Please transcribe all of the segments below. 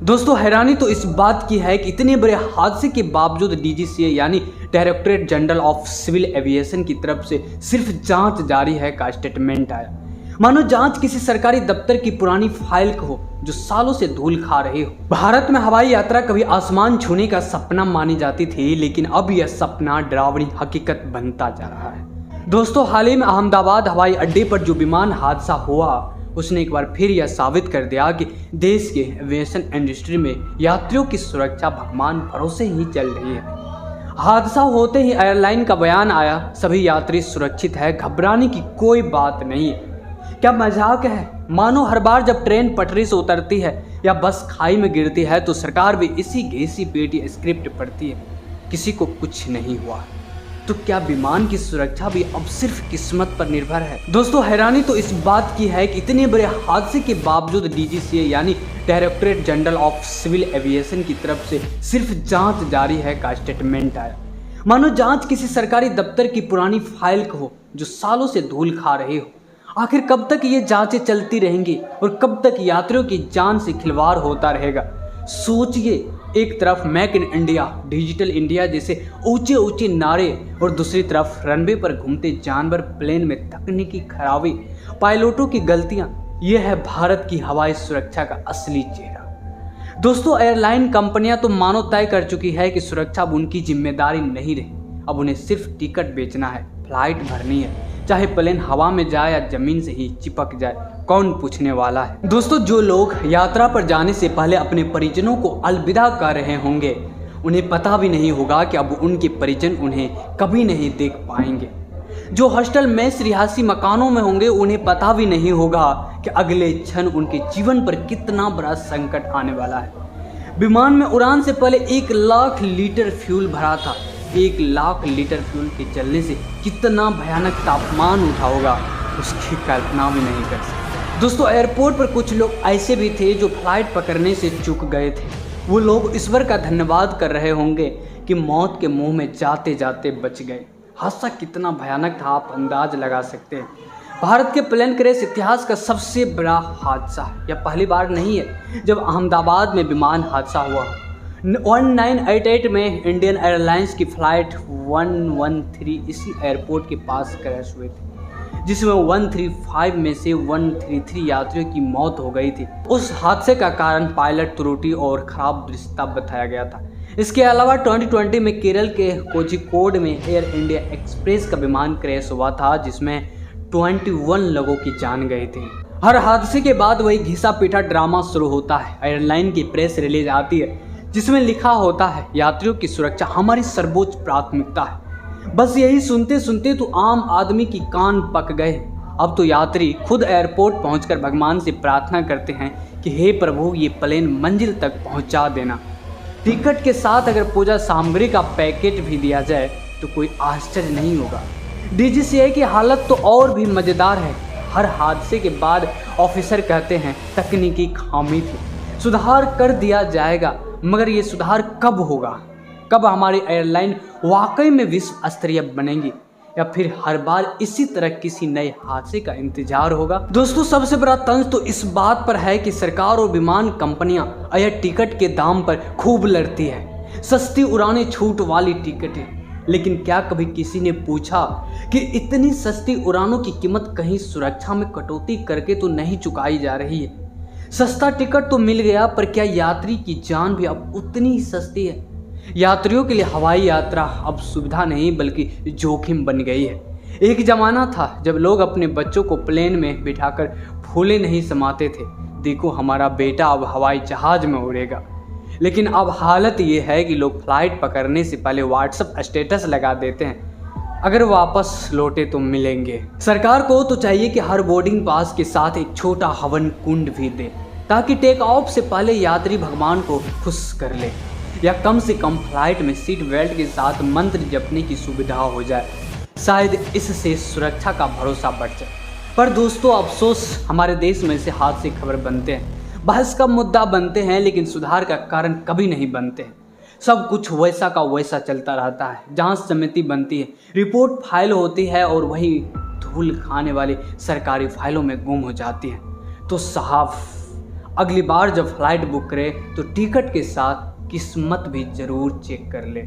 दोस्तों हैरानी तो इस बात की है कि इतने बड़े हादसे के बावजूद डीजीसीए यानी directorate general of civil aviation की तरफ से सिर्फ जांच जारी है का स्टेटमेंट आया। मानो जांच किसी सरकारी दफ्तर की पुरानी फाइल को हो जो सालों से धूल खा रही हो। भारत में हवाई यात्रा कभी आसमान छूने का सपना मानी जाती थी, लेकिन अब यह सपना डरावनी हकीकत बनता जा रहा है। दोस्तों हाल ही में अहमदाबाद हवाई अड्डे पर जो विमान हादसा हुआ उसने एक बार फिर यह साबित कर दिया कि देश के एविएशन इंडस्ट्री में यात्रियों की सुरक्षा भगवान भरोसे ही चल रही है। हादसा होते ही एयरलाइन का बयान आया, सभी यात्री सुरक्षित है, घबराने की कोई बात नहीं है। क्या मजाक है? मानो हर बार जब ट्रेन पटरी से उतरती है या बस खाई में गिरती है तो सरकार भी इसी घिसी पेटी स्क्रिप्ट पढ़ती है, किसी को कुछ नहीं हुआ। तो क्या विमान की सुरक्षा भी अब सिर्फ किस्मत पर निर्भर है? दोस्तों हैरानी तो इस बात की है कि इतने बड़े हादसे के बावजूद डीजीसीए यानी directorate general of civil aviation की तरफ से सिर्फ जांच जारी है का स्टेटमेंट आया। मानो जांच किसी सरकारी दफ्तर की पुरानी फाइल को हो जो सालों से धूल खा रही हो। आखिर कब तक ये जांचें चलती रहेंगी और कब तक यात्रियों की जान से खिलवाड़ होता रहेगा? सोचिए, एक तरफ make in India, digital India जैसे ऊंचे ऊंचे नारे और दूसरी तरफ रनवे पर घूमते जानवर, प्लेन में तकनीकी खराबी, पायलटों की गलतियां। यह है भारत की हवाई सुरक्षा का असली चेहरा। दोस्तों एयरलाइन कंपनियां तो मानो तय कर चुकी है कि सुरक्षा अब उनकी जिम्मेदारी नहीं रही। अब उन्हें सिर्फ टिकट बेचना है, फ्लाइट भरनी है, चाहे प्लेन हवा में जाए या जमीन से ही चिपक जाए, कौन पूछने वाला है। दोस्तों जो लोग यात्रा पर जाने से पहले अपने परिजनों को अलविदा कर रहे होंगे, उन्हें पता भी नहीं होगा कि अब उनके परिजन उन्हें कभी नहीं देख पाएंगे। जो हॉस्टल मेस रिहायशी मकानों में होंगे, उन्हें पता भी नहीं होगा कि अगले क्षण उनके जीवन पर कितना बड़ा संकट आने वाला है। विमान में उड़ान से पहले 1 लाख लीटर फ्यूल भरा था। 1 लाख लीटर फ्यूल के चलने से कितना भयानक तापमान उठा होगा, उसकी कल्पना भी नहीं कर सकते। दोस्तों एयरपोर्ट पर कुछ लोग ऐसे भी थे जो फ्लाइट पकड़ने से चूक गए थे। वो लोग ईश्वर का धन्यवाद कर रहे होंगे कि मौत के मुंह में जाते जाते बच गए। हादसा कितना भयानक था आप अंदाज लगा सकते हैं। भारत के प्लेन क्रैश इतिहास का सबसे बड़ा हादसा है। यह पहली बार नहीं है जब अहमदाबाद में विमान हादसा हुआ। 1988 में इंडियन एयरलाइंस की फ्लाइट 113 इसी एयरपोर्ट के पास क्रैश हुए थे, जिसमें 135 में से 133 यात्रियों की मौत हो गई थी। उस हादसे का कारण पायलट त्रुटि और खराब दृश्यता बताया गया था। इसके अलावा 2020 में केरल के कोझिकोड में एयर इंडिया एक्सप्रेस का विमान क्रैश हुआ था, जिसमें 21 लोगों की जान गई थी। हर हादसे के बाद वही घिसा पीटा ड्रामा शुरू होता है। एयरलाइन की प्रेस रिलीज आती है जिसमें लिखा होता है, यात्रियों की सुरक्षा हमारी सर्वोच्च प्राथमिकता है। बस यही सुनते सुनते तो आम आदमी की कान पक गए। अब तो यात्री खुद एयरपोर्ट पहुंचकर भगवान से प्रार्थना करते हैं कि हे प्रभु, ये प्लेन मंजिल तक पहुंचा देना। टिकट के साथ अगर पूजा सामग्री का पैकेट भी दिया जाए तो कोई आश्चर्य नहीं होगा। डीजीसीए की हालत तो और भी मज़ेदार है। हर हादसे के बाद ऑफिसर कहते हैं तकनीकी खामी थी, सुधार कर दिया जाएगा, मगर ये सुधार कब होगा? कब हमारी एयरलाइन वाकई में विश्व स्तरीय बनेंगी, या फिर हर बार इसी तरह किसी नए हादसे का इंतजार होगा? दोस्तों सबसे बड़ा तंज तो इस बात पर है कि सरकार और विमान कंपनियां एयर टिकट के दाम पर खूब लड़ती है। सस्ती उड़ानें, छूट वाली टिकटें। लेकिन क्या कभी किसी ने पूछा कि इतनी सस्ती उड़ानों की कीमत कहीं सुरक्षा में कटौती करके तो नहीं चुकाई जा रही है? सस्ता टिकट तो मिल गया, पर क्या यात्री की जान भी अब उतनी ही सस्ती है? यात्रियों के लिए हवाई यात्रा अब सुविधा नहीं बल्कि जोखिम बन गई है। एक जमाना था जब लोग अपने बच्चों को प्लेन में बिठाकर फूले नहीं समाते थे, देखो हमारा बेटा अब हवाई जहाज में उड़ेगा। लेकिन अब हालत ये है कि लोग फ्लाइट पकड़ने से पहले व्हाट्सएप स्टेटस लगा देते हैं, अगर वापस लौटे तो मिलेंगे। सरकार को तो चाहिए कि हर बोर्डिंग पास के साथ एक छोटा हवन कुंड भी दे, ताकि टेक ऑफ से पहले यात्री भगवान को खुश कर ले, या कम से कम फ्लाइट में सीट बेल्ट के साथ मंत्र जपने की सुविधा हो जाए। शायद इससे सुरक्षा का भरोसा बढ़ जाए। पर दोस्तों अफसोस, हमारे देश में से हादसे खबर बनते हैं, बहस का मुद्दा बनते हैं, लेकिन सुधार का कारण कभी नहीं बनते हैं। सब कुछ वैसा का वैसा चलता रहता है। जांच समिति बनती है, रिपोर्ट फाइल होती है और वही धूल खाने वाली सरकारी फाइलों में गुम हो जाती है। तो साहब अगली बार जब फ्लाइट बुक करें तो टिकट के साथ किस्मत भी ज़रूर चेक कर ले,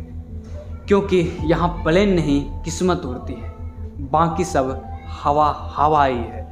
क्योंकि यहाँ प्लेन नहीं किस्मत उड़ती है, बाकी सब हवा हवा ही है।